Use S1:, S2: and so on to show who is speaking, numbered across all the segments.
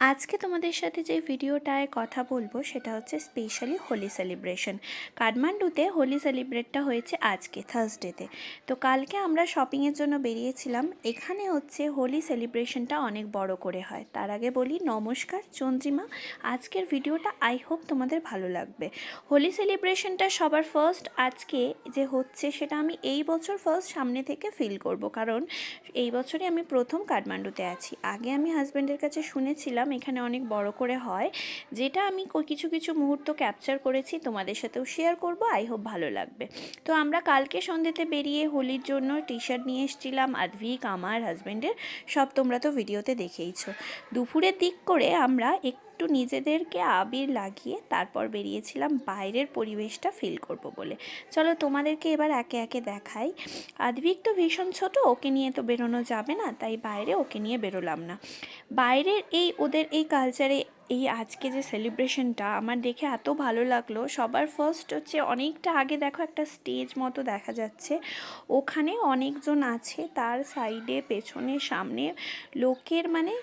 S1: আজকে তোমাদের সাথে যে ভিডিওটায় কথা বলবো সেটা হচ্ছে স্পেশালি হোলি সেলিব্রেশন। কাঠমান্ডুতে হোলি সেলিব্রেটটা হয়েছে আজকে থার্সডেতে। তো কালকে আমরা শপিংয়ের জন্য বেরিয়েছিলাম। এখানে হচ্ছে হোলি সেলিব্রেশনটা অনেক বড় করে হয়। তার আগে বলি নমস্কার চন্দ্রিমা, আজকের ভিডিওটা আই হোপ তোমাদের ভালো লাগবে। হোলি সেলিব্রেশনটা সবার ফার্স্ট আজকে যে হচ্ছে সেটা আমি এই বছর ফার্স্ট সামনে থেকে ফিল করব, কারণ এই বছরই আমি প্রথম কাঠমান্ডুতে আছি। আগে আমি হাজব্যান্ডের কাছে শুনেছিলাম এখানে অনেক বড় করে হয়, যেটা আমি কিছু কিছু মুহূর্ত ক্যাপচার করেছি, তোমাদের সাথেও শেয়ার করব। আই হোপ ভালো লাগবে। তো আমরা কালকে সন্ধ্যেতে বেরিয়ে হোলির জন্য টি শার্ট নিয়ে এসেছিলাম, আদ্ভিক আমার হাজব্যান্ডের, সব তোমরা তো ভিডিওতে দেখেইছো। দুপুরের দিক করে আমরা একটু নিজেদেরকে আবির লাগিয়ে তারপর বেরিয়েছিলাম বাইরের পরিবেশটা ফিল করব বলে। চলো তোমাদেরকে এবার একে একে দেখাই। আদ্ভিক তো ভীষণ ছোট, ওকে নিয়ে তো বেরোনো যাবে না, তাই বাইরে ওকে নিয়ে বেরোলাম না। বাইরের এই ওদের এই কালচারে এই আজকে যে সেলিব্রেশনটা আমার দেখে এত ভালো লাগলো। সবার ফার্স্ট হচ্ছে অনেকটা আগে দেখো একটা স্টেজ মতো দেখা যাচ্ছে, ওখানে অনেকজন আছে, তার সাইডে পেছনে সামনে লোকের মানে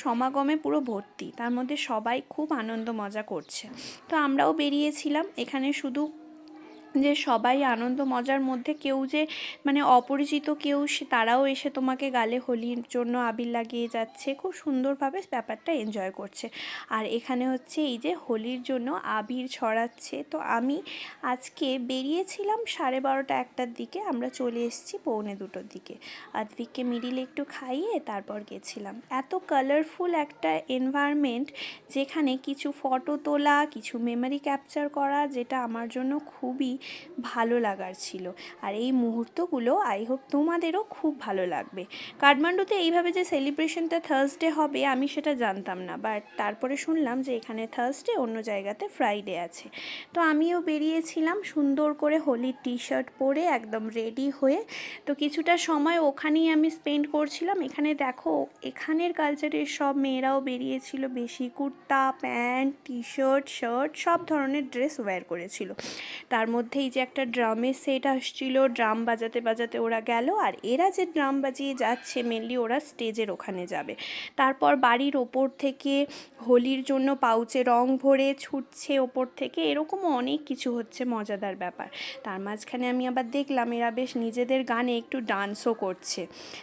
S1: সমাগমে পুরো ভর্তি, তার মধ্যে সবাই খুব আনন্দ মজা করছে। তো আমরাও বেরিয়েছিলাম। এখানে শুধু যে সবাই আনন্দ মজার মধ্যে কেউ যে মানে অপরিচিত কেউ তারাও এসে তোমাকে গালে হোলির জন্য আবির লাগিয়ে যাচ্ছে, খুব সুন্দরভাবে ব্যাপারটা এনজয় করছে। আর এখানে হচ্ছে এই যে হোলির জন্য আবির ছড়াচ্ছে। তো আমি আজকে বেরিয়েছিলাম 12:30-1টার দিকে, আমরা চলে এসেছি 1:45-2টোর দিকে। আদ্ভিককে মিডিলে একটু খাইয়ে তারপর গেছিলাম। এত কালারফুল একটা এনভায়রনমেন্ট, যেখানে কিছু ফটো তোলা, কিছু মেমোরি ক্যাপচার করা, যেটা আমার জন্য খুবই ভালো লাগার ছিল। আর এই মুহূর্তগুলো আই হোপ তোমাদেরও খুব ভালো লাগবে। কাঠমান্ডুতে এইভাবে যে সেলিব্রেশনটা থার্সডে হবে আমি সেটা জানতাম না, বাট তারপরে শুনলাম যে এখানে থার্সডে, অন্য জায়গাতে ফ্রাইডে আছে। তো আমিও বেরিয়েছিলাম সুন্দর করে হোলির টি শার্ট পরে একদম রেডি হয়ে। তো কিছুটা সময় ওখানেই আমি স্পেন্ড করছিলাম। এখানে দেখো এখানের কালচারের সব মেয়েরাও বেরিয়েছিল, বেশি kurta pant T shirt shirt সব ধরনের ড্রেস ওয়্যার করেছিল। তার মধ্যেই যে একটা ড্রামের সেট আসছিল, ড্রাম বাজাতে বাজাতে ওরা গেল। আর এরা যে ড্রাম বাজিয়ে যাচ্ছে মেনলি ওরা স্টেজের ওখানে যাবে। তারপর বাড়ির ওপর থেকে হোলির জন্য পাউচে রং ভরে ছুটছে ওপর থেকে, এরকমও অনেক কিছু হচ্ছে মজাদার ব্যাপার। তার মাঝখানে আমি আবার দেখলাম এরা বেশ নিজেদের গানে একটু ডান্সও করছে।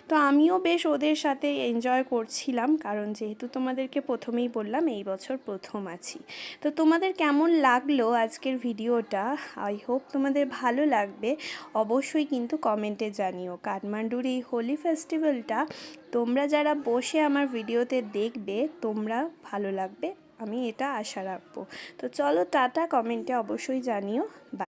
S1: তো আমিও বেশ ওদের সাথে এনজয় করছিলাম, কারণ যেহেতু তোমাদেরকে প্রথমেই বললাম এই বছর প্রথম আছি। তো তোমাদের কেমন লাগলো আজকের ভিডিওটা? আই হোপ তোমাদের ভালো লাগবে। অবশ্যই কিন্তু কমেন্টে জানিও। কাঠমান্ডুর এই হোলি ফেস্টিভ্যালটা তোমরা যারা বসে আমার ভিডিওতে দেখবে তোমরা ভালো লাগবে, আমি এটা আশা রাখবো। তো চলো টাটা, কমেন্টে অবশ্যই জানিও। বাই।